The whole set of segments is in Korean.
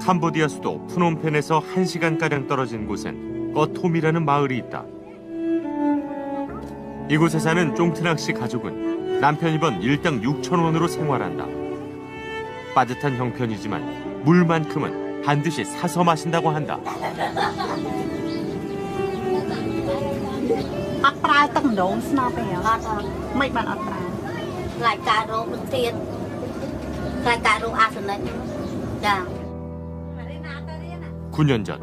캄보디아 수도 프놈펜에서 1시간가량 떨어진 곳엔 꺼톰이라는 마을이 있다. 이곳에 사는 쫑트낙 씨 가족은 남편이 번 일당 6,000원으로 생활한다. 빠듯한 형편이지만 물만큼은 반드시 사서 마신다고 한다. 구 년 전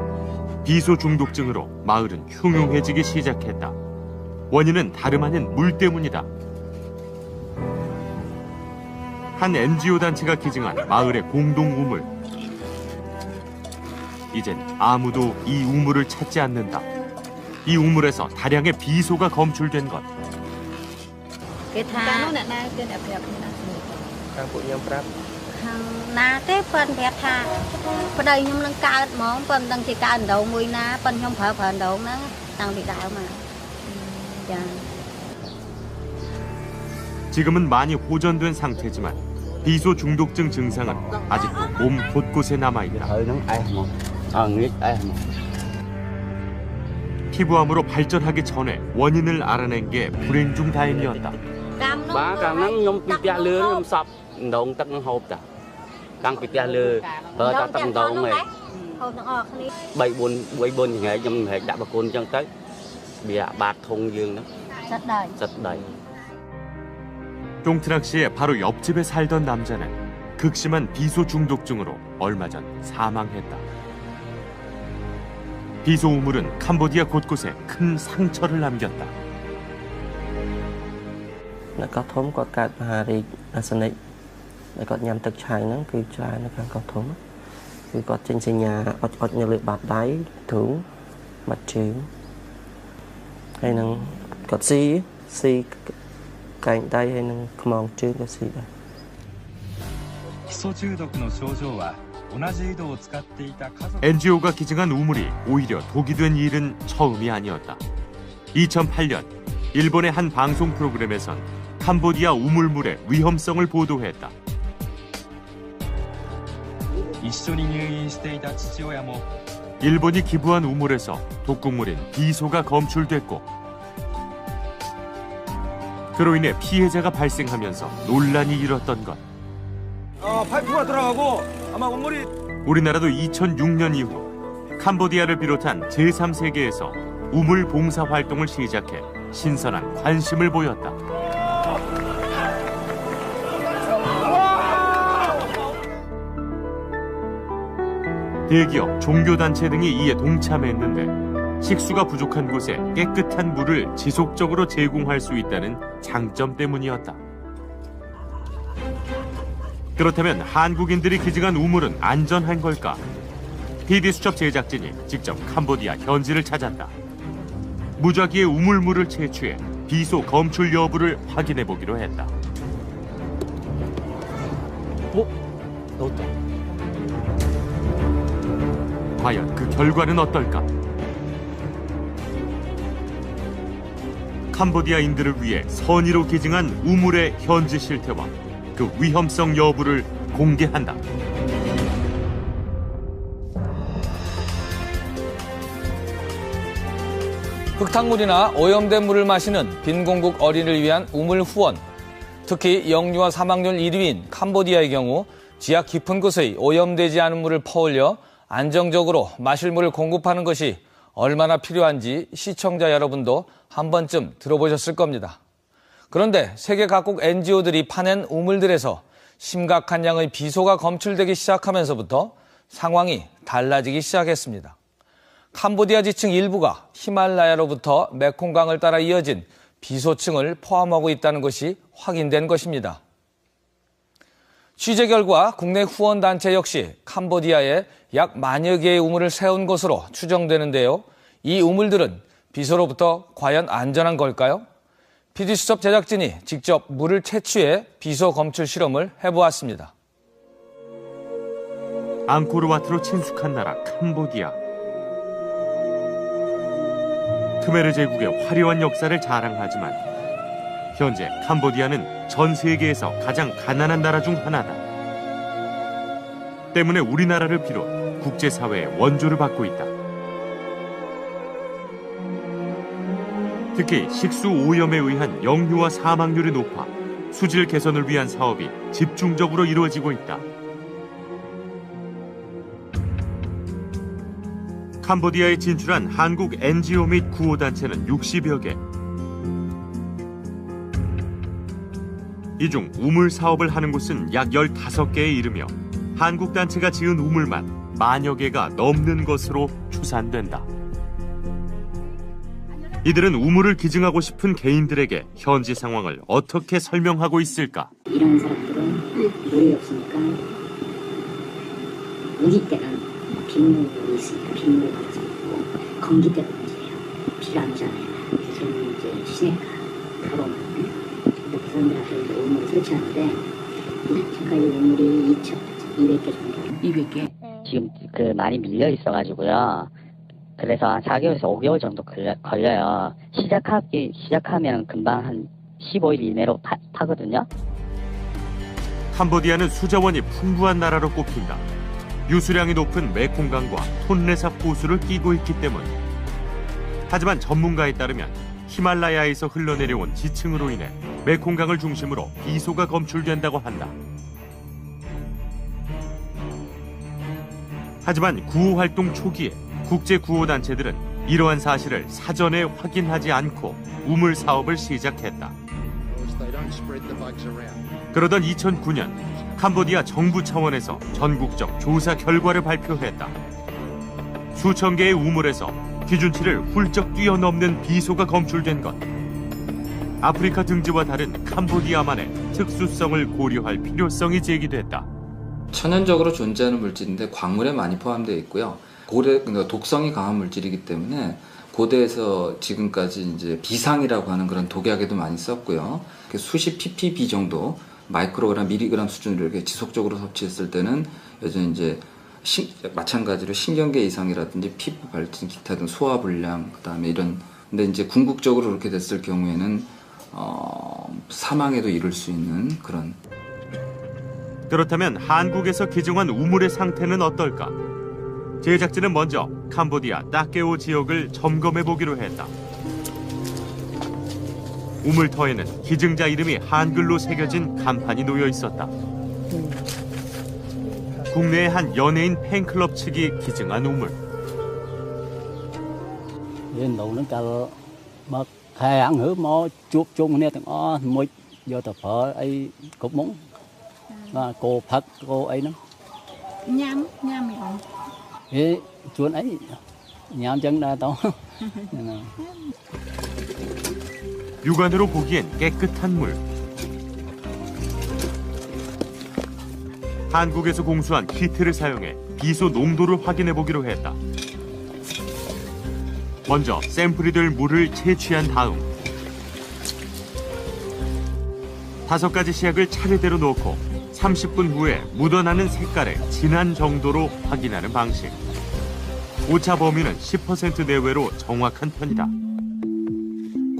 비소 중독증으로 마을은 흉흉해지기 시작했다. 원인은 다름 아닌 물 때문이다. 한 NGO 단체가 기증한 마을의 공동 우물. 이젠 아무도 이 우물을 찾지 않는다. 이 우물에서 다량의 비소가 검출된 것. 지금은 많이 호전된 상태지만 비소 중독증 증상은 아직도 몸 곳곳에 남아있다. 피부암으로 발전하기 전에 원인을 알아낸 게 불행 중 다행이었다. 쫑트낙 씨의 바로 옆집에 살던 남자는 극심한 비소 중독증으로 얼마 전 사망했다. 비소 우물은 캄보디아 곳곳에 큰 상처를 남겼다. NGO가 기증한 우물이 오히려 독이 된 일은 처음이 아니었다. 2008년 일본의 한 방송 프로그램에선 캄보디아 우물물의 위험성을 보도했다. 일본이 기부한 우물에서 독극물인 비소가 검출됐고 그로 인해 피해자가 발생하면서 논란이 일었던 것. 파이프가 들어가고 아마 우물이 우리나라도 2006년 이후 캄보디아를 비롯한 제3세계에서 우물 봉사 활동을 시작해 신선한 관심을 보였다. 대기업, 종교단체 등이 이에 동참했는데 식수가 부족한 곳에 깨끗한 물을 지속적으로 제공할 수 있다는 장점 때문이었다. 그렇다면 한국인들이 기증한 우물은 안전한 걸까? PD수첩 제작진이 직접 캄보디아 현지를 찾았다. 무작위의 우물물을 채취해 비소 검출 여부를 확인해보기로 했다. 넣었다. 과연 그 결과는 어떨까? 캄보디아인들을 위해 선의로 기증한 우물의 현지 실태와 그 위험성 여부를 공개한다. 흙탕물이나 오염된 물을 마시는 빈공국 어린이를 위한 우물 후원. 특히 영유아 사망률 1위인 캄보디아의 경우 지하 깊은 곳의 오염되지 않은 물을 퍼올려 안정적으로 마실 물을 공급하는 것이 얼마나 필요한지 시청자 여러분도 한 번쯤 들어보셨을 겁니다. 그런데 세계 각국 NGO들이 파낸 우물들에서 심각한 양의 비소가 검출되기 시작하면서부터 상황이 달라지기 시작했습니다. 캄보디아 지층 일부가 히말라야로부터 메콩강을 따라 이어진 비소층을 포함하고 있다는 것이 확인된 것입니다. 취재 결과 국내 후원단체 역시 캄보디아에 약 만여 개의 우물을 세운 것으로 추정되는데요. 이 우물들은 비소로부터 과연 안전한 걸까요? PD수첩 제작진이 직접 물을 채취해 비소 검출 실험을 해보았습니다. 앙코르와트로 친숙한 나라 캄보디아. 크메르 제국의 화려한 역사를 자랑하지만 현재 캄보디아는 전 세계에서 가장 가난한 나라 중 하나다. 때문에 우리나라를 비롯 국제사회의 원조를 받고 있다. 특히 식수 오염에 의한 영유아 사망률이 높아 수질 개선을 위한 사업이 집중적으로 이루어지고 있다. 캄보디아에 진출한 한국 NGO 및 구호단체는 60여 개. 이 중 우물 사업을 하는 곳은 약 15개에 이르며 한국 단체가 지은 우물만 만여 개가 넘는 것으로 추산된다. 이들은 우물을 기증하고 싶은 개인들에게 현지 상황을 어떻게 설명하고 있을까? 이런 사람들은 물이 없으니까 우기 때는 빗물이 있으니까 빗물을 받아서 먹고 건기 때는 문제예요. 비가 안 오잖아요. 그래서 이제 시내가 가로만 그 사람들한테 이제 우물을 설치하는데 지금까지 우물이 200개 정도. 200개? 지금 그 많이 밀려 있어가지고요. 그래서 한 4개월에서 5개월 정도 걸려요. 시작하면 금방 한 15일 이내로 파거든요. 캄보디아는 수자원이 풍부한 나라로 꼽힌다. 유수량이 높은 메콩강과 톤레삽 호수를 끼고 있기 때문. 하지만 전문가에 따르면 히말라야에서 흘러내려온 지층으로 인해 메콩강을 중심으로 비소가 검출된다고 한다. 하지만 구호 활동 초기에 국제 구호단체들은 이러한 사실을 사전에 확인하지 않고 우물 사업을 시작했다. 그러던 2009년 캄보디아 정부 차원에서 전국적 조사 결과를 발표했다. 수천 개의 우물에서 기준치를 훌쩍 뛰어넘는 비소가 검출된 것. 아프리카 등지와 다른 캄보디아만의 특수성을 고려할 필요성이 제기됐다. 천연적으로 존재하는 물질인데 광물에 많이 포함되어 있고요. 그러니까 독성이 강한 물질이기 때문에 고대에서 지금까지 이제 비상이라고 하는 그런 독약에도 많이 썼고요. 수십 ppb 정도, 마이크로그램, 미리그램 수준으로 이렇게 지속적으로 섭취했을 때는 여전히 이제 마찬가지로 신경계 이상이라든지 피부 발진, 기타 등 소화 불량, 그다음에 이런. 근데 이제 궁극적으로 그렇게 됐을 경우에는 사망에도 이를 수 있는 그런. 그렇다면 한국에서 기증한 우물의 상태는 어떨까? 제작진은 먼저 캄보디아 따케오 지역을 점검해 보기로 했다. 우물터에는 기증자 이름이 한글로 새겨진 간판이 놓여 있었다. 국내의 한 연예인 팬클럽 측이 기증한 우물. 너는 cả mà khai ăn hứa mà chụp chung nè thằng mới giờ tập phở ấy cục múng mà cô phật cô ấy nó nhám mày không? 예, chuồn ấy nhám chân ra tao. 육안으로 보기엔 깨끗한 물. 한국에서 공수한 키트를 사용해 비소 농도를 확인해 보기로 했다. 먼저 샘플이 될 물을 채취한 다음 5가지 시약을 차례대로 넣고 30분 후에 묻어나는 색깔의 진한 정도로 확인하는 방식. 오차 범위는 10% 내외로 정확한 편이다.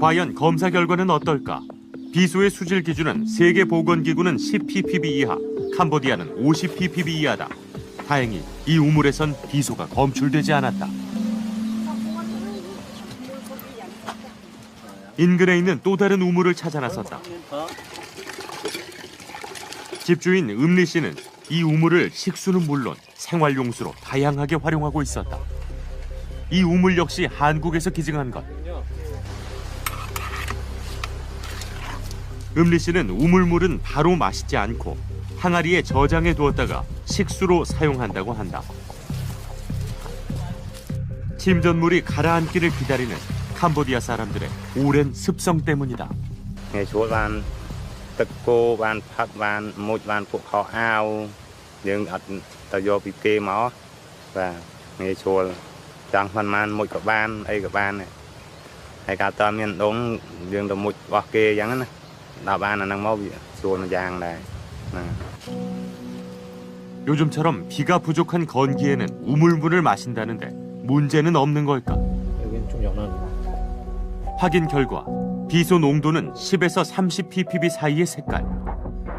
과연 검사 결과는 어떨까? 비소의 수질 기준은 세계보건기구는 10ppb 이하, 캄보디아는 50ppb 이하다. 다행히 이 우물에선 비소가 검출되지 않았다. 인근에 있는 또 다른 우물을 찾아 나섰다. 집주인 음리 씨는 이 우물을 식수는 물론 생활용수로 다양하게 활용하고 있었다. 이 우물 역시 한국에서 기증한 것. 음리 씨는 우물물은 바로 마시지 않고 항아리에 저장해 두었다가 식수로 사용한다고 한다. 침전물이 가라앉기를 기다리는 캄보디아 사람들의 오랜 습성 때문이다.ទឹកគោបានផឹកបានមុជបានពួកខោអាវយើងអត់ទៅយកពីគេមកបាទងាយស្រួលចង់មិនបានមុជក៏បានអីក៏បានហើយកាលតើមានដងយើងទៅមុជរបស់គេអញ្ចឹងណាដល់បានអាហ្នឹងមកវាស្រួលមួយយ៉ាងដែរ 요즘처럼 비가 부족한 건기에는 우물물을 마신다는데 문제는 없는 걸까? 여기는 좀 연한. 확인 결과 비소 농도는 10에서 30ppb 사이의 색깔.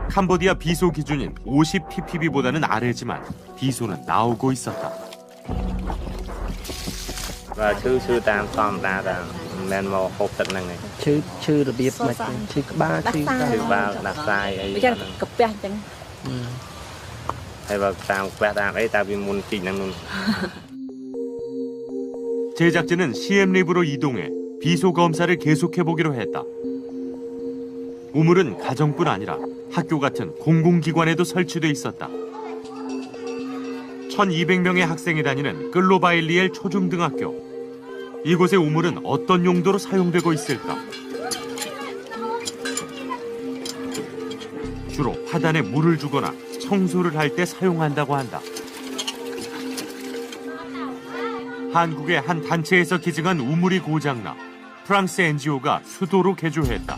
캄보디아 비소 기준인 50ppb보다는 아래지만 비소는 나오고 있었다. và chư tam xóm ta là men mò hộp tận năng này chư được biết mà chư ba đặt sai ấy Bây cặp bè chẳng hay vào tam quẹt tam ấy ta bị muốn chỉ năng 제작진은 CM립으로 이동해 비소 검사를 계속해보기로 했다. 우물은 가정뿐 아니라 학교 같은 공공기관에도 설치돼 있었다. 1200명의 학생이 다니는 끌로바일리엘 초중등학교. 이곳의 우물은 어떤 용도로 사용되고 있을까? 주로 화단에 물을 주거나 청소를 할 때 사용한다고 한다. 한국의 한 단체에서 기증한 우물이 고장나 프랑스 NGO가 수도로 개조했다.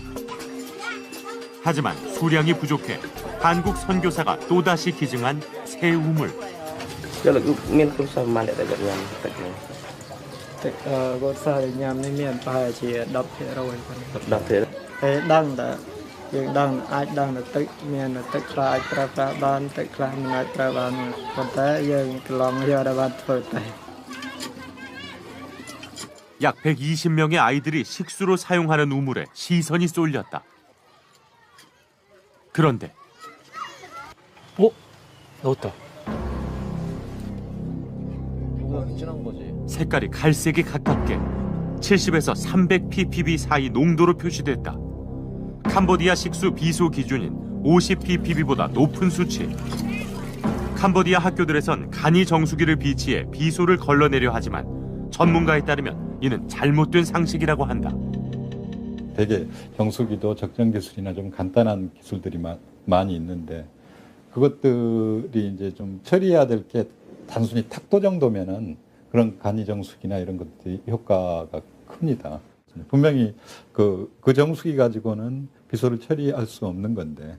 하지만 수량이 부족해 한국 선교사가 또다시 기증한 새 우물. 약 120명의 아이들이 식수로 사용하는 우물에 시선이 쏠렸다. 그런데 넣었다. 색깔이 갈색에 가깝게 70에서 300 ppb 사이 농도로 표시됐다. 캄보디아 식수 비소 기준인 50 ppb보다 높은 수치. 캄보디아 학교들에선 간이 정수기를 비치해 비소를 걸러내려 하지만 전문가에 따르면 이는 잘못된 상식이라고 한다. 대개 정수기도 적정 기술이나 좀 간단한 기술들이 많이 있는데 그것들이 이제 좀 처리해야 될 게 단순히 탁도 정도면은 그런 간이 정수기나 이런 것들이 효과가 큽니다. 분명히 그 정수기 가지고는 비소를 처리할 수 없는 건데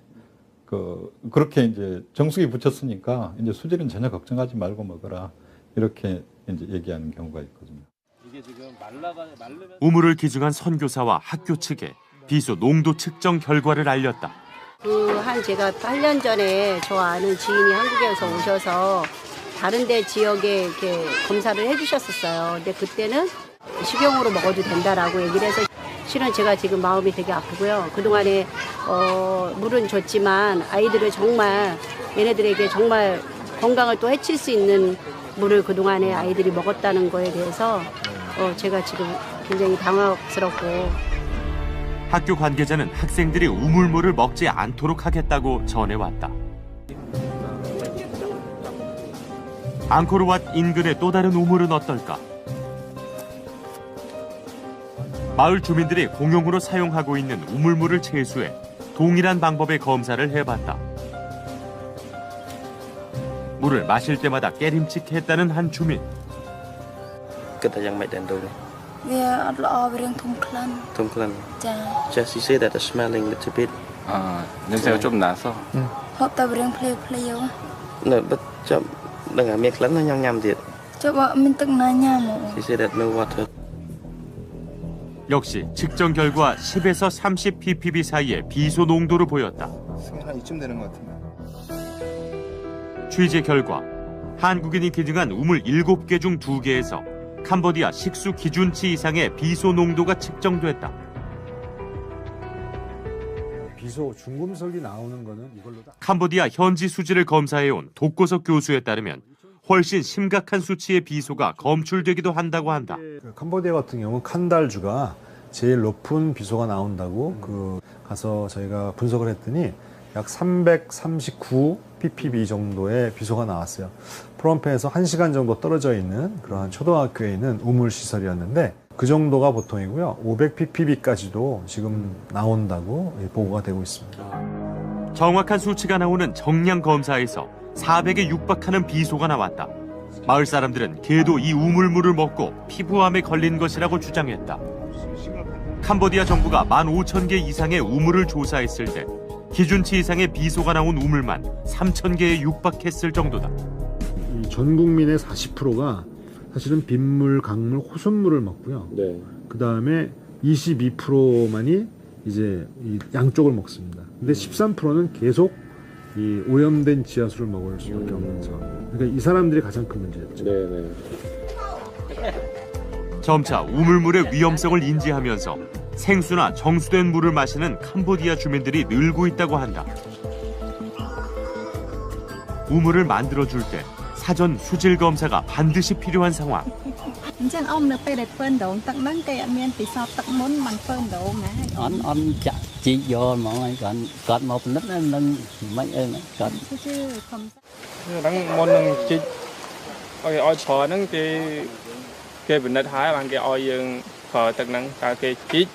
그렇게 이제 정수기 붙였으니까 이제 수질은 전혀 걱정하지 말고 먹어라 이렇게 이제 얘기하는 경우가 있거든요. 우물을 기증한 선교사와 학교 측에 비소 농도 측정 결과를 알렸다. 제가 8년 전에 저 아는 지인이 한국에서 오셔서 다른 데 지역에 이렇게 검사를 해주셨었어요. 근데 그때는 식용으로 먹어도 된다라고 얘기를 해서 실은 제가 지금 마음이 되게 아프고요. 그동안에 물은 줬지만 아이들을 정말 얘네들에게 정말 건강을 또 해칠 수 있는 물을 그동안에 아이들이 먹었다는 거에 대해서 제가 지금 굉장히 당황스럽고. 학교 관계자는 학생들이 우물물을 먹지 않도록 하겠다고 전해왔다. 앙코르왓 인근의 또 다른 우물은 어떨까? 마을 주민들이 공용으로 사용하고 있는 우물물을 채수해 동일한 방법의 검사를 해봤다. 물을 마실 때마다 깨림칙했다는 한 주민. 그때 양말 된다고.វាអត់ល្អវារឿងធំក្លិន 좀 그런.ចា Just you say that the smelling little bit. 냄새가 좀 나서 ហូបតែវារឿងភ្លាវភ្លាវ No, but 좀 내가 몇 클랜은 냠냠ទៀត ចុះបើអត់មានទឹកណាញ៉ាំហ្មង She said that no water. 역시 측정 결과 10에서 30 ppb 사이의 비소 농도를 보였다. 한 이쯤 되는 것 같은데. 취재 결과 한국인이 기증한 우물 7개 중 2개에서 캄보디아 식수 기준치 이상의 비소 농도가 측정됐다. 비소 중금속이 나오는 거는 이걸로 다. 캄보디아 현지 수질을 검사해온 독고석 교수에 따르면 훨씬 심각한 수치의 비소가 검출되기도 한다고 한다. 캄보디아 같은 경우 칸달주가 제일 높은 비소가 나온다고 가서 저희가 분석을 했더니 약 339 ppb 정도의 비소가 나왔어요. 프롬펜에서 1시간 정도 떨어져 있는 그러한 초등학교에 있는 우물 시설이었는데 그 정도가 보통이고요. 500 ppb까지도 지금 나온다고 보고가 되고 있습니다. 정확한 수치가 나오는 정량 검사에서 400에 육박하는 비소가 나왔다. 마을 사람들은 개도 이 우물물을 먹고 피부암에 걸린 것이라고 주장했다. 캄보디아 정부가 15,000개 이상의 우물을 조사했을 때 기준치 이상의 비소가 나온 우물만 3,000개에 육박했을 정도다. 전 국민의 40%가 사실은 빗물, 강물, 호수물을 먹고요. 네. 그 다음에 22%만이 이제 이 양쪽을 먹습니다. 근데 13%는 계속 이 오염된 지하수를 먹을 수밖에 없는 상황. 그러니까 이 사람들이 가장 큰 문제였죠. 네. 점차 우물물의 위험성을 인지하면서 생수나 정수된 물을 마시는 캄보디아 주민들이 늘고 있다고 한다. 우물을 만들어줄 때 사전 수질 검사가 반드시 필요한 상황. អញ្ចឹងអ៊ំនៅពេលដែលធ្វើដងទឹកហ្នឹងគេអត់មានពិសោធន៍ទឹកមុនមិនធ្វើដងណា អន់ចាក់ជីកយកហ្មងហើយគាត់មកពិនិត្យនឹងមិនអីគាត់ គឺខំ ហ្នឹងមុននឹងជីកឲ្យប្រើហ្នឹងគេពិនិត្យហើយបានគេឲ្យយើងប្រើទឹកហ្នឹងតើគេជីក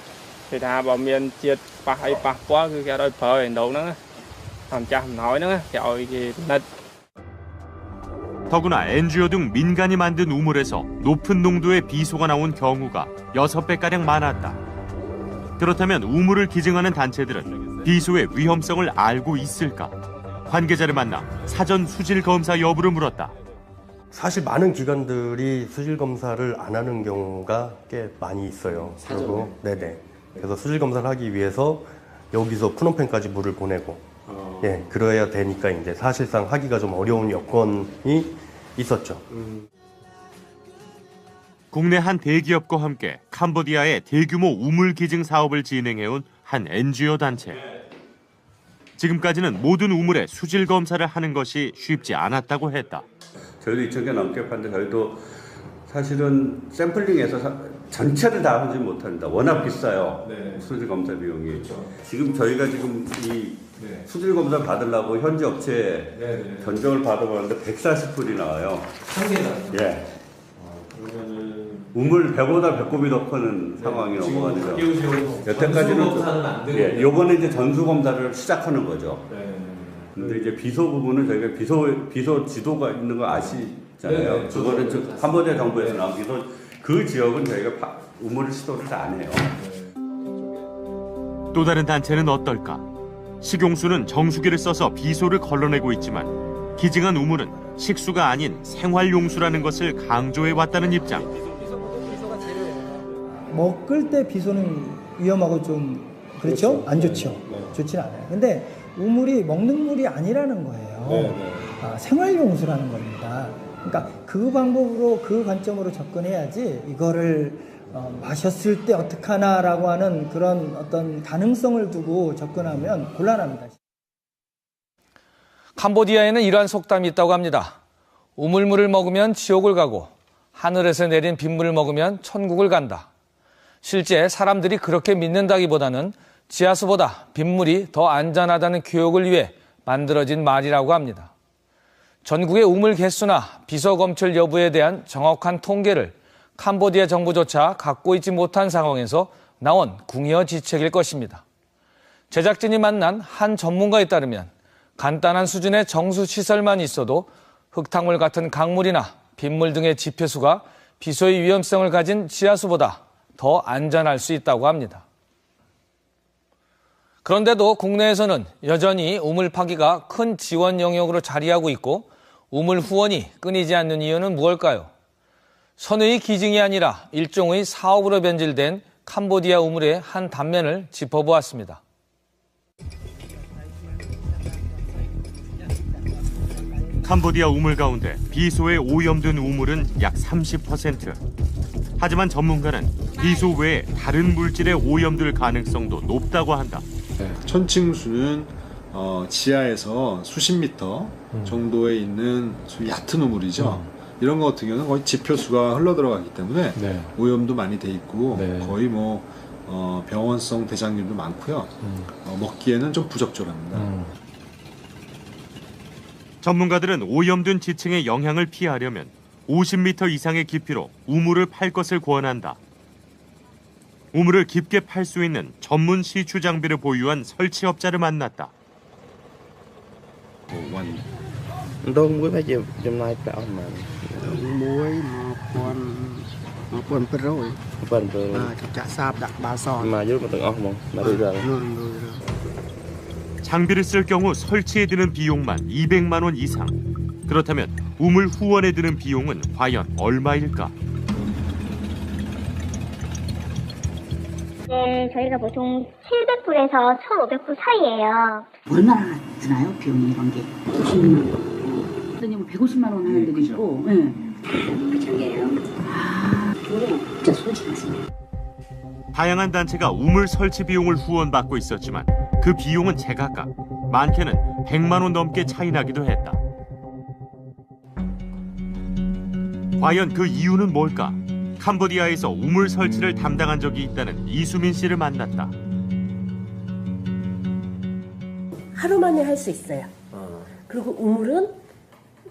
គេថាបើមានជាតិប៉ះអីប៉ះពាល់គឺគេអត់ឲ្យប្រើឯដងហ្នឹងតាមចាស់អំណោយហ្នឹងគេឲ្យគេពិនិត្យ 더구나 NGO 등 민간이 만든 우물에서 높은 농도의 비소가 나온 경우가 6배가량 많았다. 그렇다면 우물을 기증하는 단체들은 비소의 위험성을 알고 있을까? 관계자를 만나 사전 수질 검사 여부를 물었다. 사실 많은 기관들이 수질 검사를 안 하는 경우가 꽤 많이 있어요. 그리고 네네. 그래서 수질 검사를 하기 위해서 여기서 푸놈펜까지 물을 보내고, 예, 그래야 되니까 이제 사실상 하기가 좀 어려운 여건이 있었죠. 국내 한 대기업과 함께 캄보디아의 대규모 우물 기증 사업을 진행해온 한 NGO 단체. 지금까지는 모든 우물의 수질 검사를 하는 것이 쉽지 않았다고 했다. 저희도 2,000개 넘게 파는데 저희도 사실은 샘플링해서 전체를 다 하지 못합니다. 워낙 비싸요. 네. 수질 검사 비용이. 그렇죠. 지금 저희가 지금 이 수질 검사 받으려고 현지 업체에 견적을 받아보는데 140불이 나와요. 한 개당? 예. 그러면은 우물 배보다 배꼽이 더 크는 상황이 넘어가죠. 여태까지는 예, 요번에 이제 전수 검사를 시작하는 거죠. 근데 이제 비소 부분은 저희가 비소 지도가 있는 거 아시잖아요. 그거는 캄보디아 정부에서 나온 비소 그 지역은 저희가 우물을 시도를 다 안 해요. 또 다른 단체는 어떨까? 식용수는 정수기를 써서 비소를 걸러내고 있지만 기증한 우물은 식수가 아닌 생활용수라는 것을 강조해 왔다는 입장. 먹을 때 비소는 위험하고 좀 그렇죠? 안 좋죠. 좋진 않아요. 근데 우물이 먹는 물이 아니라는 거예요. 생활용수라는 겁니다. 그러니까 그 방법으로 그 관점으로 접근해야지 이거를 마셨을 때 어떡하나라고 하는 그런 어떤 가능성을 두고 접근하면 곤란합니다. 캄보디아에는 이러한 속담이 있다고 합니다. 우물물을 먹으면 지옥을 가고 하늘에서 내린 빗물을 먹으면 천국을 간다. 실제 사람들이 그렇게 믿는다기보다는 지하수보다 빗물이 더 안전하다는 교육을 위해 만들어진 말이라고 합니다. 전국의 우물 개수나 비소 검출 여부에 대한 정확한 통계를 캄보디아 정부조차 갖고 있지 못한 상황에서 나온 궁여지책일 것입니다. 제작진이 만난 한 전문가에 따르면 간단한 수준의 정수시설만 있어도 흙탕물 같은 강물이나 빗물 등의 지표수가 비소의 위험성을 가진 지하수보다 더 안전할 수 있다고 합니다. 그런데도 국내에서는 여전히 우물 파기가 큰 지원 영역으로 자리하고 있고 우물 후원이 끊이지 않는 이유는 무엇일까요? 선의 기증이 아니라 일종의 사업으로 변질된 캄보디아 우물의 한 단면을 짚어보았습니다. 캄보디아 우물 가운데 비소에 오염된 우물은 약 30%. 하지만 전문가는 비소 외에 다른 물질에 오염될 가능성도 높다고 한다. 천칭수는 지하에서 수십 미터 정도에 있는 얕은 우물이죠. 이런 것 같은 경우는 거의 지표수가 흘러들어가기 때문에 오염도 많이 돼 있고 거의 병원성 대장균도 많고요. 먹기에는 좀 부적절합니다. 전문가들은 오염된 지층의 영향을 피하려면 50m 이상의 깊이로 우물을 팔 것을 권한다. 우물을 깊게 팔 수 있는 전문 시추 장비를 보유한 설치업자를 만났다. Đôn muối phải chùm này phải ổn mà. Muối 1,800. 1,800. Chả sạp đặt 3 son. Mà dưới mà từng ổn không? Mà bây giờ. 장비를 쓸 경우 설치에 드는 비용만 200만 원 이상. 그렇다면 우물 후원에 드는 비용은 과연 얼마일까? 네, 저희가 보통 700불에서 1,500불 사이예요. 얼마나 드나요? 비용이 이런 게? 50만 원. 선생님 150만 원 하는 데도 있고. 네. 그 장계예요. 그거는 진짜 솔직히 말씀드려요. 다양한 단체가 우물 설치 비용을 후원받고 있었지만 그 비용은 제각각 많게는 100만 원 넘게 차이 나기도 했다. 과연 그 이유는 뭘까? 캄보디아에서 우물 설치를 담당한 적이 있다는 이수민 씨를 만났다. 하루 만에 할 수 있어요. 그리고 우물은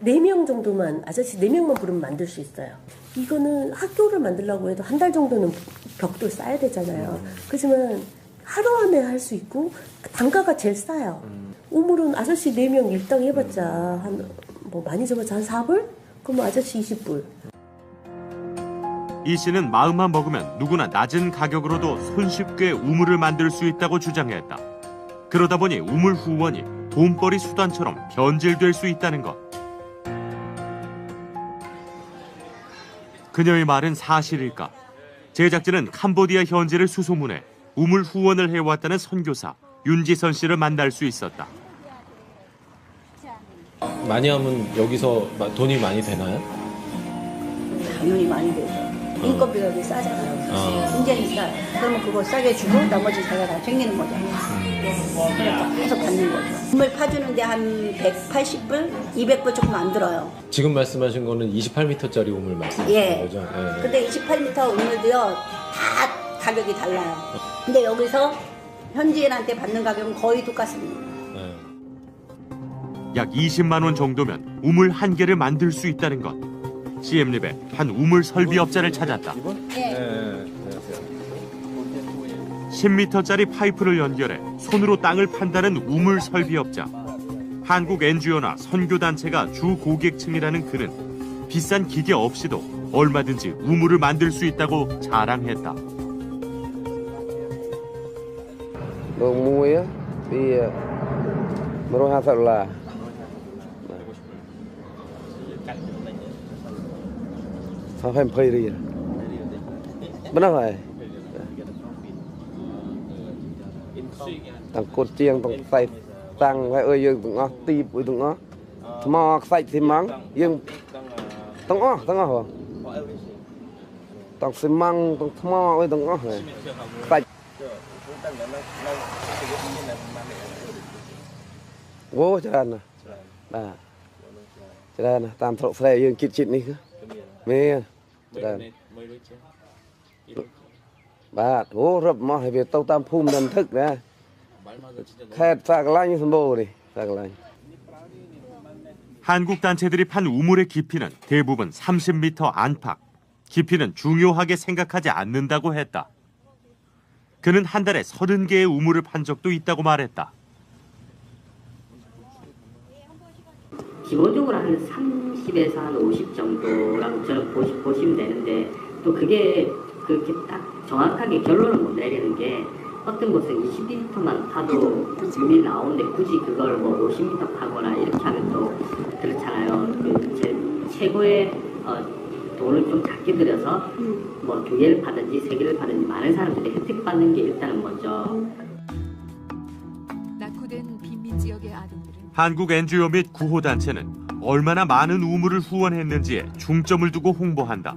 4명 정도만, 아저씨 4명만 부르면 만들 수 있어요. 이거는 학교를 만들려고 해도 한 달 정도는 벽돌 쌓아야 되잖아요. 그렇지만 하루 안에 할 수 있고 단가가 제일 싸요. 우물은 아저씨 4명 일당 해봤자 한 뭐 많이 잡았자 한 4불? 그럼 아저씨 20불. 이 씨는 마음만 먹으면 누구나 낮은 가격으로도 손쉽게 우물을 만들 수 있다고 주장했다. 그러다 보니 우물 후원이 돈벌이 수단처럼 변질될 수 있다는 것. 그녀의 말은 사실일까? 제작진은 캄보디아 현지를 수소문해 우물 후원을 해왔다는 선교사 윤지선 씨를 만날 수 있었다. 많이 하면 여기서 돈이 많이 되나요? 당연히 많이 되죠. 인건비가 여기 싸잖아요. 굉장히 싸. 그러면 그거 싸게 주고 나머지 자기가 다 챙기는 거죠. 그러니까 계속 받는 거죠. 우물 파주는데 한 180불, 200불 조금 안 들어요. 지금 말씀하신 거는 28m짜리 우물 말씀하시는 예. 거죠? 예. 근데 28m 우물도요 다 가격이 달라요. 근데 여기서 현지인한테 받는 가격은 거의 똑같습니다. 약 20만 원 정도면 우물 한 개를 만들 수 있다는 것. CM립에 한 우물 설비업자를 찾았다. 네. 10m짜리 파이프를 연결해 손으로 땅을 판다는 우물 설비업자. 한국 NGO나 선교단체가 주 고객층이라는 그는 비싼 기계 없이도 얼마든지 우물을 만들 수 있다고 자랑했다. 무야 thì 150 là sao phải phơi đi bên nào vậy tàng cột chiêng tàng say tàng phải ơi dương tàng ngó ti bụi tàng ngó mò say thì mắng dương tàng ngó hả tàng xi măng tàng mò ơi tàng ngó say vô cho nè cho nè tam thọ xe dương kịt chịt đi mẹ bà vô rập mò hay việc tàu tam phum đần thức nè khét sạc lạnh sân bồ đi sạc lạnh. 한국 단체들이 판 우물의 깊이는 대부분 30m 안팎. 깊이는 중요하게 생각하지 않는다고 했다. 그는 한 달에 30개의 우물을 판 적도 있다고 말했다. 기본적으로 한 30에서 한 50 정도라고 저는 보시면 되는데 또 그게 그렇게 딱 정확하게 결론을 못 내리는 게 어떤 곳은 20m만 파도 물이 나오는데 굳이 그걸 뭐 50m 파거나 이렇게 하면 또 그렇잖아요. 그 최고의 돈을 좀 작게 들여서 뭐 2개를 파든지 3개를 파든지 많은 사람들이 혜택받는 게 일단은 먼저. 낙후된 빈민 지역의 아동들은 한국 NGO 및 구호단체는 얼마나 많은 우물을 후원했는지에 중점을 두고 홍보한다.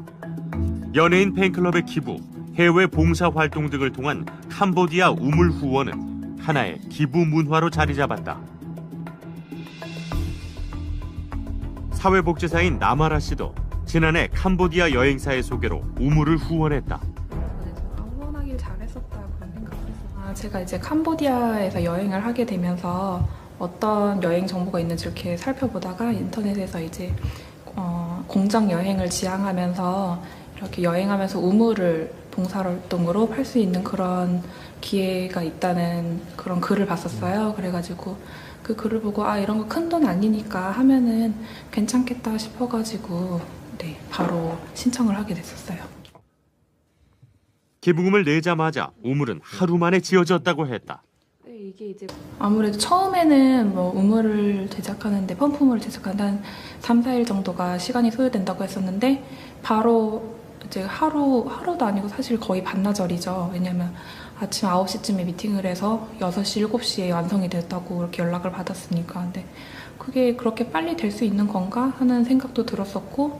연예인 팬클럽의 기부, 해외 봉사활동 등을 통한 캄보디아 우물 후원은 하나의 기부 문화로 자리 잡았다. 사회복지사인 나마라 씨도 지난해 캄보디아 여행사의 소개로 우물을 후원했다. 후원하길 잘했었다 그런 생각을 했어요. 제가 이제 캄보디아에서 여행을 하게 되면서 어떤 여행 정보가 있는지 이렇게 살펴보다가 인터넷에서 이제 공정 여행을 지향하면서 이렇게 여행하면서 우물을 봉사활동으로 팔 수 있는 그런 기회가 있다는 그런 글을 봤었어요. 그래가지고 그 글을 보고 이런 거 큰 돈 아니니까 하면은 괜찮겠다 싶어가지고 네, 바로 신청을 하게 됐었어요. 기부금을 내자마자 우물은 하루 만에 지어졌다고 했다. 네, 이게 이제 아무래도 처음에는 뭐 우물을 제작하는데 펌프물을 제작하는데 한 3, 4일 정도가 시간이 소요된다고 했었는데 바로 이제 하루도 아니고 사실 거의 반나절이죠. 왜냐면 아침 9시쯤에 미팅을 해서 6시, 7시에 완성이 됐다고 이렇게 연락을 받았으니까. 근데 그게 그렇게 빨리 될 수 있는 건가 하는 생각도 들었었고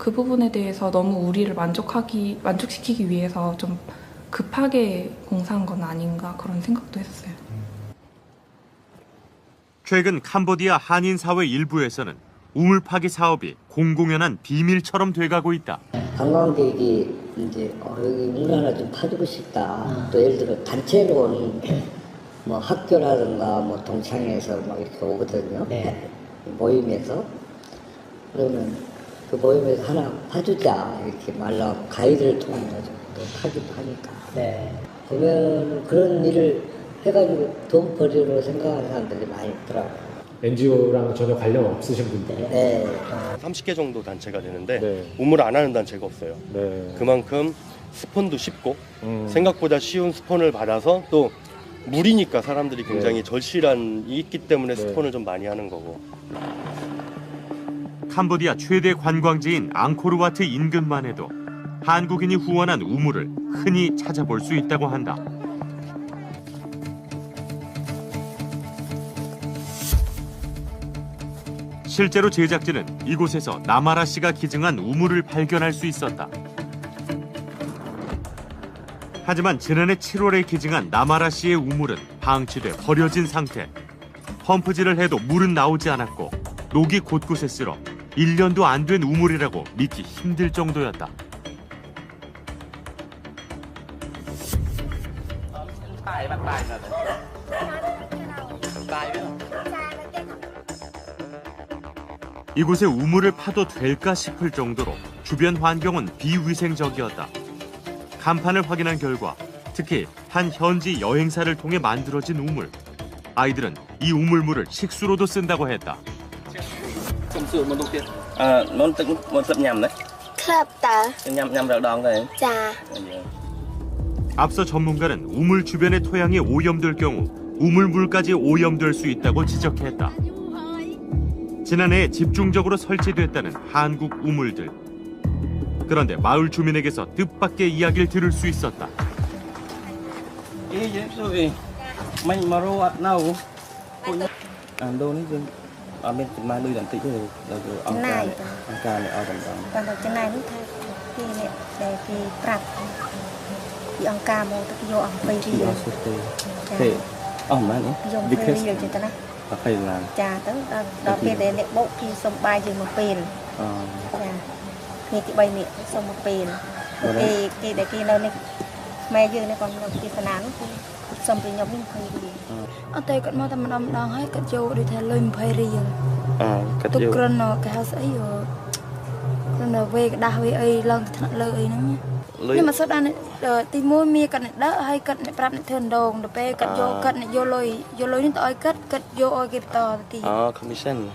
그 부분에 대해서 너무 우리를 만족시키기 위해서 좀 급하게 공사한 건 아닌가 그런 생각도 했어요. 최근 캄보디아 한인 사회 일부에서는 우물 파기 사업이 공공연한 비밀처럼 돼가고 있다. 관광객이 이제 여기 물 하나 좀 파주고 싶다. 또 예를 들어 단체로는 뭐 학교라든가 뭐 동창회에서 막 이렇게 오거든요. 모임에서 그러면 그 모임에서 하나 파주자 이렇게 말로 가이드를 통해서 또 파기도 하니까. 보면 그런 일을 해가지고 돈 벌이로 생각하는 사람들이 많이 있더라고요. NGO랑 전혀 관련 없으신 분들. 30개 정도 단체가 되는데 우물 안 하는 단체가 없어요. 그만큼 스폰도 쉽고 생각보다 쉬운 스폰을 받아서 또 물이니까 사람들이 굉장히 절실함이 있기 때문에 스폰을 좀 많이 하는 거고. 캄보디아 최대 관광지인 앙코르와트 인근만 해도 한국인이 후원한 우물을 흔히 찾아볼 수 있다고 한다. 실제로 제작진은 이곳에서 나마라 씨가 기증한 우물을 발견할 수 있었다. 하지만 지난해 7월에 기증한 나마라 씨의 우물은 방치돼 버려진 상태. 펌프질을 해도 물은 나오지 않았고 녹이 곳곳에 쓸어 1년도 안 된 우물이라고 믿기 힘들 정도였다. 이곳에 우물을 파도 될까 싶을 정도로 주변 환경은 비위생적이었다. 간판을 확인한 결과 특히 한 현지 여행사를 통해 만들어진 우물. 아이들은 이 우물물을 식수로도 쓴다고 했다. 앞서 전문가는 우물 주변의 토양이 오염될 경우 우물물까지 오염될 수 있다고 지적했다. 지난해 집중적으로 설치됐다는 한국 우물들. 그런데 마을 주민에게서 뜻밖의 이야기를 들을 수 있었다. Nhưng mà sau đó thì mua mía cắt này đỡ hay cắt này prap này thường đồng được pe cắt vô cắt này vô lôi đến tối cắt vô oi kịp to thì 커미션.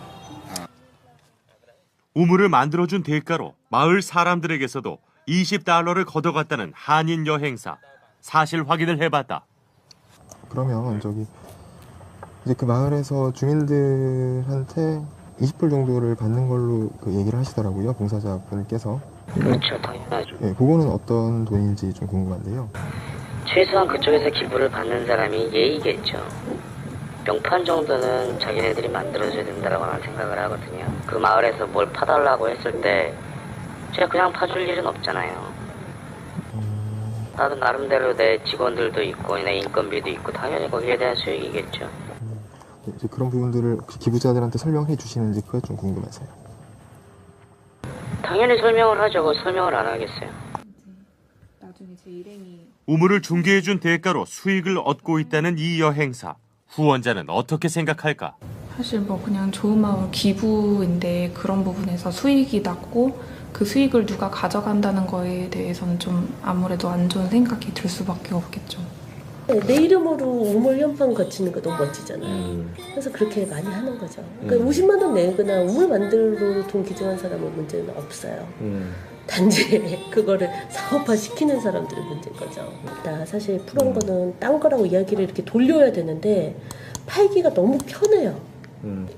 우물을 만들어준 대가로 마을 사람들에게서도 $20를 걷어갔다는 한인 여행사. 사실 확인을 해봤다. 그러면 이제 그 마을에서 주민들한테 20불 정도를 받는 걸로 그 얘기를 하시더라고요, 봉사자분께서. 그렇죠, 당연하죠. 그거는 어떤 돈인지 좀 궁금한데요. 최소한 그쪽에서 기부를 받는 사람이 예의겠죠. 명판 정도는 자기네들이 만들어줘야 된다고 나는 생각을 하거든요. 그 마을에서 뭘 파달라고 했을 때 제가 그냥 파줄 일은 없잖아요. 나도 나름대로 내 직원들도 있고 내 인건비도 있고 당연히 거기에 대한 수익이겠죠. 이제 그런 부분들을 기부자들한테 설명해 주시는지 그게 좀 궁금해서요. 당연히 설명을 하죠. 설명을 안 하겠어요. 우물을 중개해준 대가로 수익을 얻고 있다는 이 여행사. 후원자는 어떻게 생각할까? 사실 뭐 그냥 좋은 마을 기부인데 그런 부분에서 수익이 났고 그 수익을 누가 가져간다는 거에 대해서는 좀 아무래도 안 좋은 생각이 들 수밖에 없겠죠. 내 이름으로 우물 연판 거치는 거 너무 멋지잖아요. 그래서 그렇게 많이 하는 거죠. 그러니까 50만 원 내거나 우물 만들러 돈 기증한 사람은 문제는 없어요. 단지 그거를 사업화 시키는 사람들이 문제인 거죠. 사실 프로한 거는 딴 거라고 이야기를 이렇게 돌려야 되는데 팔기가 너무 편해요.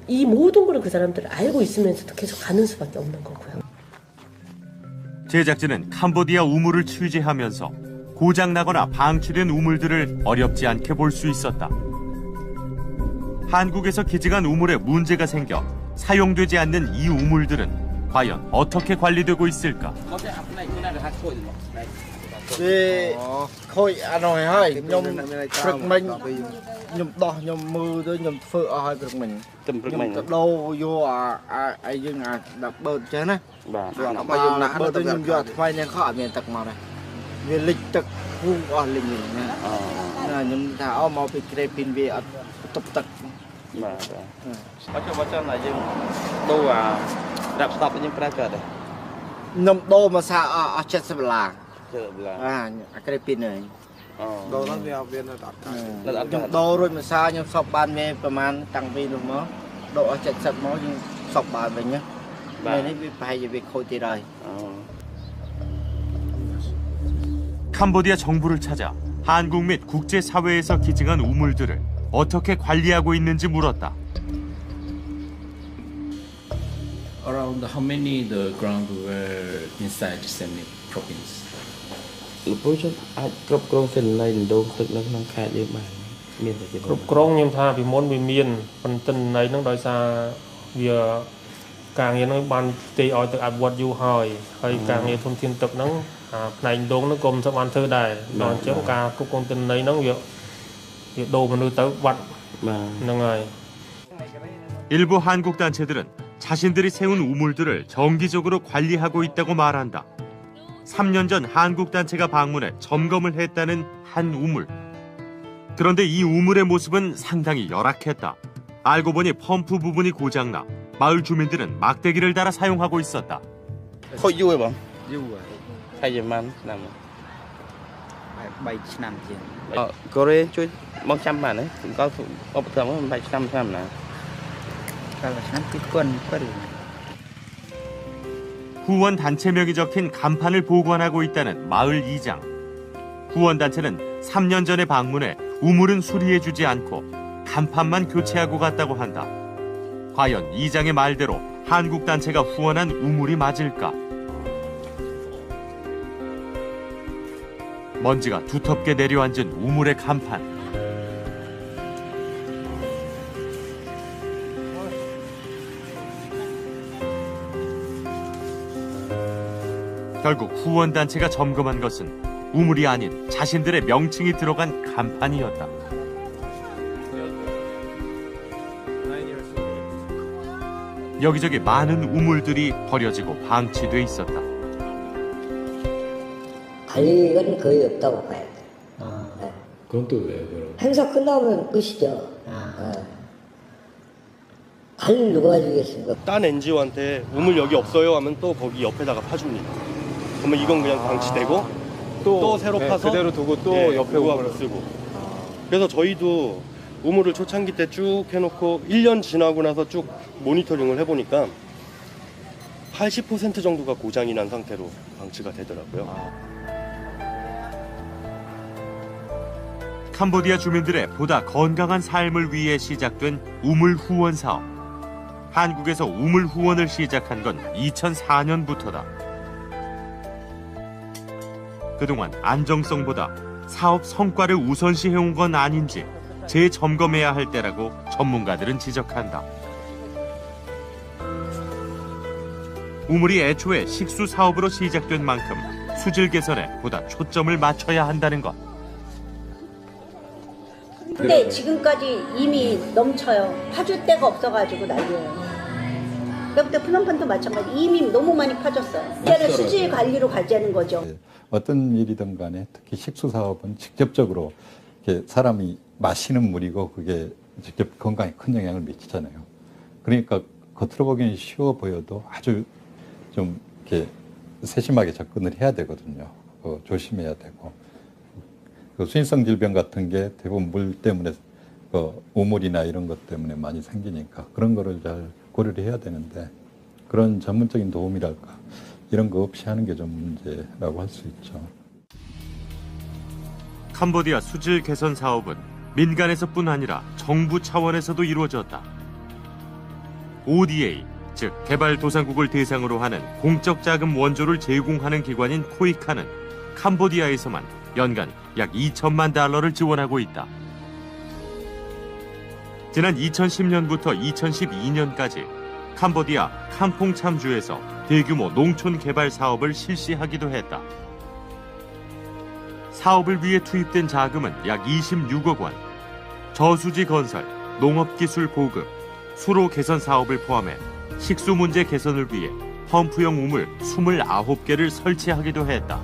이 모든 걸 그 사람들을 알고 있으면서도 계속 가는 수밖에 없는 거고요. 제작진은 캄보디아 우물을 취재하면서 고장나거나 방치된 우물들을 어렵지 않게 볼 수 있었다. 한국에서 기증한 우물에 문제가 생겨 사용되지 않는 이 우물들은 과연 어떻게 관리되고 있을까? Vì khôi ăn rồi hơi nhom phật mình nhom đo nhom mưa tới nhom phở hơi phật mình nhom đâu vô ai dương đập bờ chứ nè mà bờ tới nhom vô phai nên khó miền tật màu này vì lịch tật vu lịch nè nhom thảo mau bị kẹp pin vì tập tật mà bắt cho là dương đâu đập stop với những cái cờ này nhom đô mà sao chết sập là cái pin này đồ nó về học viên là đặt đồ rồi mà sao nhưng sọc bàn vềประมาณ tăng pin được nó độ ở chặt sập nó nhưng sọc bàn về nhá này nó bị phải về khôi tì rồi. 캄보디아 정부를 찾아 한국 및 국제 사회에서 기증한 우물들을 어떻게 관리하고 있는지 물었다. Around how many the ground were inside the Siem Reap province? Cướp công trình này đồ thực năng năng khai như mà miền là cướp công nhưng tha vì muốn vì miền phần tình này nó đòi xa vì càng như nó ban tì ở từ áp vật du hỏi hay càng như thông tin tập nó này đồ nó gồm सब ăn thơ đài còn chứ cả cướp công trình này nó việc đồ mà nuôi tới vật năng ngày. 일부 한국 단체들은 자신들이 세운 우물들을 정기적으로 관리하고 있다고 말한다. 3년 전 한국 단체가 방문해 점검을 했다는 한 우물. 그런데 이 우물의 모습은 상당히 열악했다. 알고 보니 펌프 부분이 고장나 마을 주민들은 막대기를 달아 사용하고 있었다. Khôi vui không? Vui. Thay vì man làm 7 năm tiền. Koreaជួយមកចាំបានហ្នឹងក៏ឧបត្ថម្ភមិនបាច់ឆ្នាំណា năm cái quân quân 후원 단체명이 적힌 간판을 보관하고 있다는 마을 이장. 후원 단체는 3년 전에 방문해 우물은 수리해주지 않고 간판만 교체하고 갔다고 한다. 과연 이장의 말대로 한국 단체가 후원한 우물이 맞을까? 먼지가 두텁게 내려앉은 우물의 간판. 결국 후원단체가 점검한 것은 우물이 아닌 자신들의 명칭이 들어간 간판이었다. 여기저기 많은 우물들이 버려지고 방치돼 있었다. 관리는 거의 없다고 봐요. 그건 또 왜요? 그럼? 행사 끝나면 끝이죠. 관리를 누가 해주겠습니까? 딴 NGO한테 우물 여기 없어요 하면 또 거기 옆에다가 파줍니다. 그러면 이건 그냥 방치되고 또 새로 파서 그대로 두고 또 옆에 우물을 쓰고. 그래서 저희도 우물을 초창기 때 쭉 해놓고 1년 지나고 나서 쭉 모니터링을 해보니까 80% 정도가 고장이 난 상태로 방치가 되더라고요. 캄보디아 주민들의 보다 건강한 삶을 위해 시작된 우물 후원 사업. 한국에서 우물 후원을 시작한 건 2004년부터다. 그동안 안정성보다 사업 성과를 우선시해온 건 아닌지 재점검해야 할 때라고 전문가들은 지적한다. 우물이 애초에 식수 사업으로 시작된 만큼 수질 개선에 보다 초점을 맞춰야 한다는 것. 근데 지금까지 이미 넘쳐요. 파줄 데가 없어가지고 난리예요. 그때 푸놈판도 마찬가지. 이미 너무 많이 파졌어요. 이제는 수질 관리로 가자는 거죠. 어떤 일이든 간에 특히 식수 사업은 직접적으로 이렇게 사람이 마시는 물이고 그게 직접 건강에 큰 영향을 미치잖아요. 그러니까 겉으로 보기엔 쉬워 보여도 아주 좀 이렇게 세심하게 접근을 해야 되거든요. 조심해야 되고. 수인성 질병 같은 게 대부분 물 때문에 우물이나 이런 것 때문에 많이 생기니까 그런 거를 잘 고려를 해야 되는데 그런 전문적인 도움이랄까 이런 거 없이 하는 게 좀 문제라고 할 수 있죠. 캄보디아 수질 개선 사업은 민간에서뿐 아니라 정부 차원에서도 이루어졌다. ODA, 즉 개발도상국을 대상으로 하는 공적 자금 원조를 제공하는 기관인 코이카는 캄보디아에서만 연간 약 2천만 달러를 지원하고 있다. 지난 2010년부터 2012년까지 캄보디아 캄퐁 참주에서 대규모 농촌 개발 사업을 실시하기도 했다. 사업을 위해 투입된 자금은 약 26억 원. 저수지 건설, 농업기술 보급, 수로 개선 사업을 포함해 식수 문제 개선을 위해 펌프형 우물 29개를 설치하기도 했다.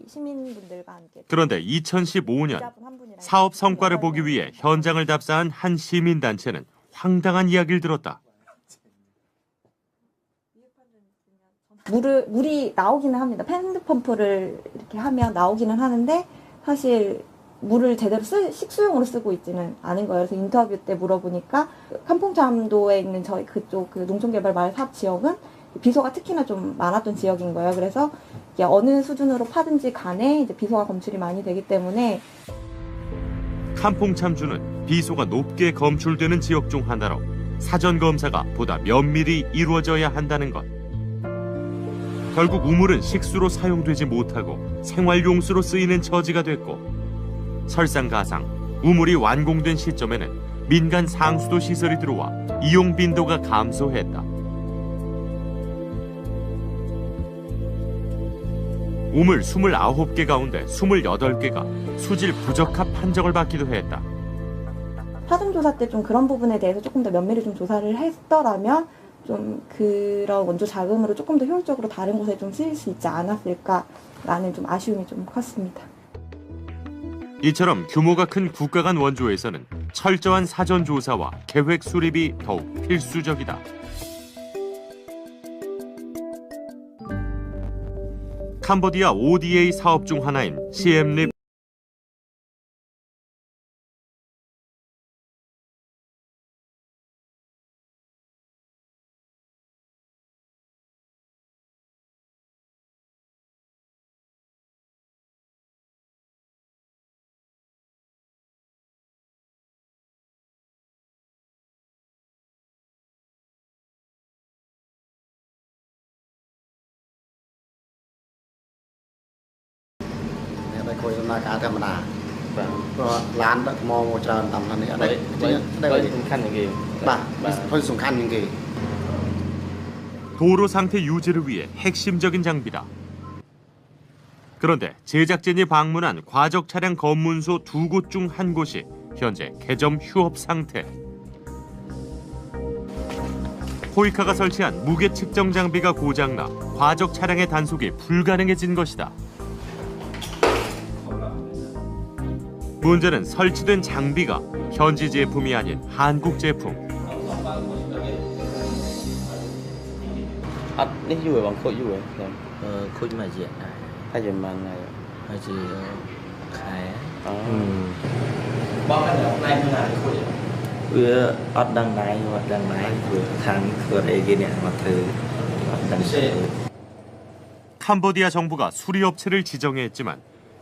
시민분들과 함께. 그런데 2015년 사업 성과를 보기 위해 현장을 답사한 한 시민단체는 황당한 이야기를 들었다. 물이 나오기는 합니다. 핸드펌프를 이렇게 하면 나오기는 하는데 사실 물을 제대로 식수용으로 쓰고 있지는 않은 거예요. 그래서 인터뷰 때 물어보니까 캄퐁참도에 있는 저희 그쪽 그 농촌개발마을 사업 지역은 비소가 특히나 좀 많았던 지역인 거예요. 그래서 이게 어느 수준으로 파든지 간에 이제 비소가 검출이 많이 되기 때문에 캄퐁 참주는 비소가 높게 검출되는 지역 중 하나로 사전 검사가 보다 면밀히 이루어져야 한다는 것. 결국 우물은 식수로 사용되지 못하고 생활용수로 쓰이는 처지가 됐고, 설상가상 우물이 완공된 시점에는 민간 상수도 시설이 들어와 이용 빈도가 감소했다. 우물 29개 가운데 28개가 수질 부적합 판정을 받기도 했다. 사전조사 때 좀 그런 부분에 대해서 조금 더 면밀히 좀 조사를 했더라면 좀 그런 원조 자금으로 조금 더 효율적으로 다른 곳에 좀 쓰일 수 있지 않았을까라는 좀 아쉬움이 좀 컸습니다. 이처럼 규모가 큰 국가 간 원조에서는 철저한 사전 조사와 계획 수립이 더욱 필수적이다. 캄보디아 ODA 사업 중 하나인 시엠립 khối là cả thầm đà và lan đất mò một tròn tầm này ở đây đây là khăn những gì khối súng khăn những gì. 도로 상태 유지를 위해 핵심적인 장비다. 그런데 제작진이 방문한 과적 차량 검문소 2곳 중 한 곳이 현재 개점 휴업 상태. 코이카가 설치한 무게 측정 장비가 고장나 과적 차량의 단속이 불가능해진 것이다. 문제는 설치된 장비가 현지 제품이 아닌 한국 제품. This you bằng khối you khối mà gì ạ? Hay gì mà này? Hay gì khai? Bao nhiêu này như nào khối? Vừa ở đằng này vừa thang cửa đây kia nè mà thử đằng xe. 캄보디아 정부가 수리업체를 지정했지만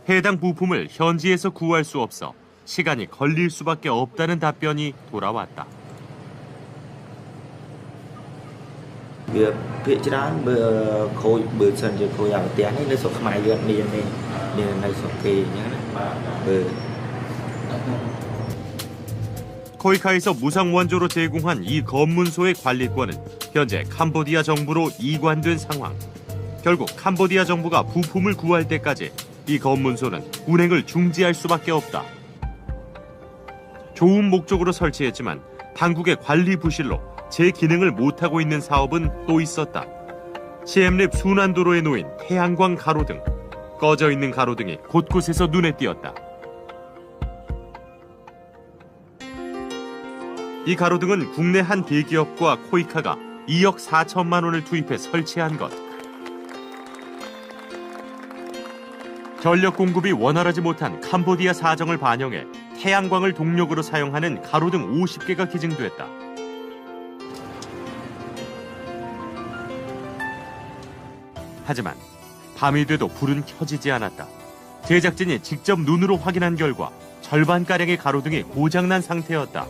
해당 부품을 현지에서 구할 수 없어 시간이 걸릴 수밖에 없다는 답변이 돌아왔다. Bữa phía trên bữa sân giờ khối ảo tiếng này số khai được miền này số kỳ nhá. 코이카에서 무상 원조로 제공한 이 검문소의 관리권은 현재 캄보디아 정부로 이관된 상황. 결국 캄보디아 정부가 부품을 구할 때까지 이 검문소는 운행을 중지할 수밖에 없다. 좋은 목적으로 설치했지만 당국의 관리 부실로 제 기능을 못하고 있는 사업은 또 있었다. 시엠립 순환도로에 놓인 태양광 가로등. 꺼져 있는 가로등이 곳곳에서 눈에 띄었다. 이 가로등은 국내 한 대기업과 코이카가 2억 4천만 원을 투입해 설치한 것. 전력 공급이 원활하지 못한 캄보디아 사정을 반영해 태양광을 동력으로 사용하는 가로등 50개가 기증됐다. 하지만 밤이 돼도 불은 켜지지 않았다. 제작진이 직접 눈으로 확인한 결과 절반가량의 가로등이 고장난 상태였다.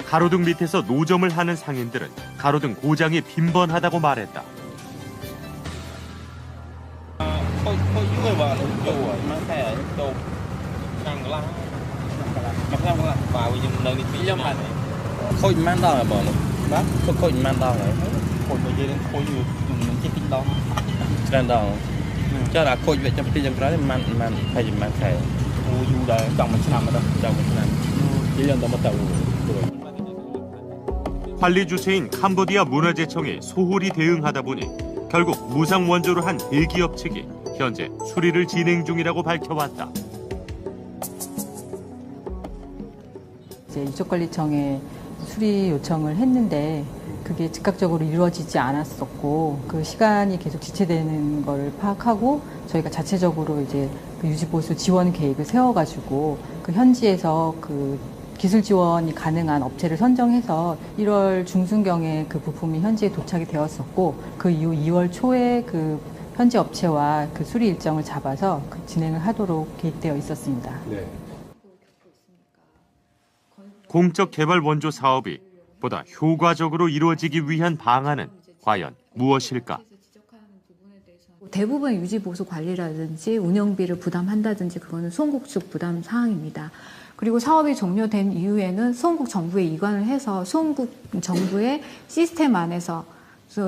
가로등 밑에서 노점을 하는 상인들은 가로등 고장이 빈번하다고 말했다. 관리 주체인 캄보디아 문화재청이 소홀히 대응하다 보니 결국 무상 원조를 한 대기업 측이 현재 수리를 진행 중이라고 밝혀왔다. 이제 유적관리청에 수리 요청을 했는데 그게 즉각적으로 이루어지지 않았었고 그 시간이 계속 지체되는 걸 파악하고 저희가 자체적으로 이제 그 유지보수 지원 계획을 세워가지고 그 현지에서 그 기술 지원이 가능한 업체를 선정해서 1월 중순경에 그 부품이 현지에 도착이 되었었고 그 이후 2월 초에 그 현지 업체와 그 수리 일정을 잡아서 그 진행을 하도록 계획되어 있었습니다. 네. 공적 개발 원조 사업이 보다 효과적으로 이루어지기 위한 방안은 과연 무엇일까? 대부분의 유지보수 관리라든지 운영비를 부담한다든지 그거는 수원국 측 부담 사항입니다. 그리고 사업이 종료된 이후에는 수원국 정부에 이관을 해서 수원국 정부의 시스템 안에서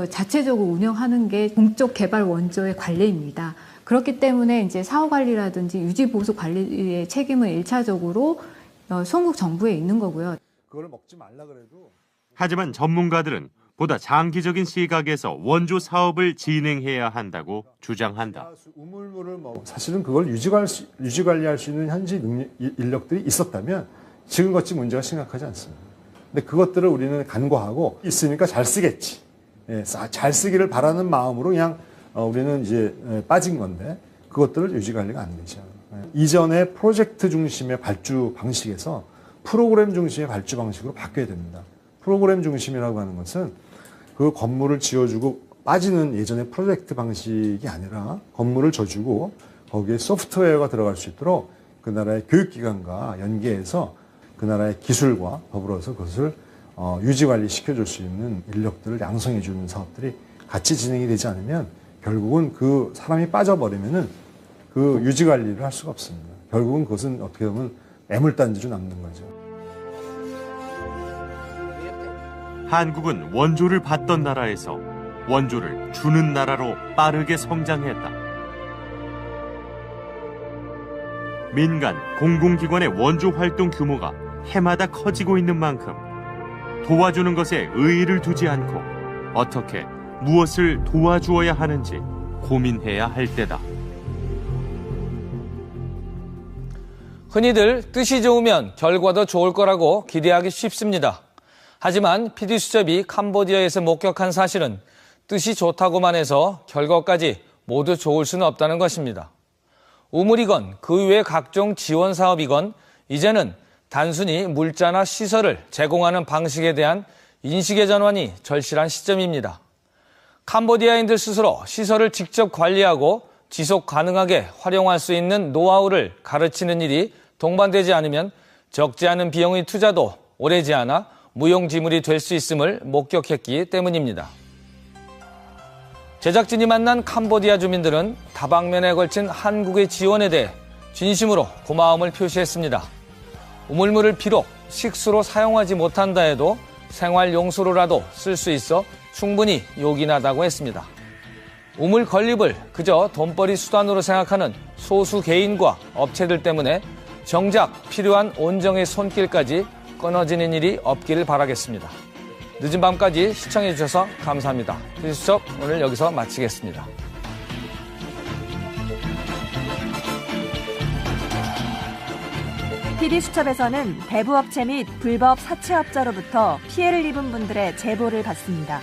자체적으로 운영하는 게 공적 개발 원조의 관리입니다. 그렇기 때문에 이제 사업 관리라든지 유지보수 관리의 책임은 1차적으로 수원국 정부에 있는 거고요. 그걸 먹지 말라 그래도. 하지만 전문가들은 보다 장기적인 시각에서 원조 사업을 진행해야 한다고 주장한다. 우물물을 사실은 그걸 유지관리할 수 있는 현지 인력들이 있었다면 지금같이 문제가 심각하지 않습니다. 근데 그것들을 우리는 간과하고 있으니까 잘 쓰겠지. 예, 잘 쓰기를 바라는 마음으로 그냥 우리는 이제 빠진 건데 그것들을 유지관리가 안 되죠. 이전에 프로젝트 중심의 발주 방식에서 프로그램 중심의 발주 방식으로 바뀌어야 됩니다. 프로그램 중심이라고 하는 것은 그 건물을 지어주고 빠지는 예전의 프로젝트 방식이 아니라 건물을 져주고 거기에 소프트웨어가 들어갈 수 있도록 그 나라의 교육기관과 연계해서 그 나라의 기술과 더불어서 그것을 유지관리 시켜줄 수 있는 인력들을 양성해주는 사업들이 같이 진행이 되지 않으면 결국은 그 사람이 빠져버리면은 그 유지관리를 할 수가 없습니다. 결국은 그것은 어떻게 보면 애물단지로 남는 거죠. 한국은 원조를 받던 나라에서 원조를 주는 나라로 빠르게 성장했다. 민간, 공공기관의 원조 활동 규모가 해마다 커지고 있는 만큼 도와주는 것에 의의를 두지 않고 어떻게 무엇을 도와주어야 하는지 고민해야 할 때다. 흔히들 뜻이 좋으면 결과도 좋을 거라고 기대하기 쉽습니다. 하지만 PD수첩이 캄보디아에서 목격한 사실은 뜻이 좋다고만 해서 결과까지 모두 좋을 수는 없다는 것입니다. 우물이건 그 외 각종 지원 사업이건 이제는 단순히 물자나 시설을 제공하는 방식에 대한 인식의 전환이 절실한 시점입니다. 캄보디아인들 스스로 시설을 직접 관리하고 지속 가능하게 활용할 수 있는 노하우를 가르치는 일이 동반되지 않으면 적지 않은 비용의 투자도 오래지 않아 무용지물이 될 수 있음을 목격했기 때문입니다. 제작진이 만난 캄보디아 주민들은 다방면에 걸친 한국의 지원에 대해 진심으로 고마움을 표시했습니다. 우물물을 비록 식수로 사용하지 못한다 해도 생활용수로라도 쓸 수 있어 충분히 요긴하다고 했습니다. 우물 건립을 그저 돈벌이 수단으로 생각하는 소수 개인과 업체들 때문에 정작 필요한 온정의 손길까지 끊어지는 일이 없기를 바라겠습니다. 늦은 밤까지 시청해 주셔서 감사합니다. PD수첩 오늘 여기서 마치겠습니다. PD수첩에서는 배부업체 및 불법 사채업자로부터 피해를 입은 분들의 제보를 받습니다.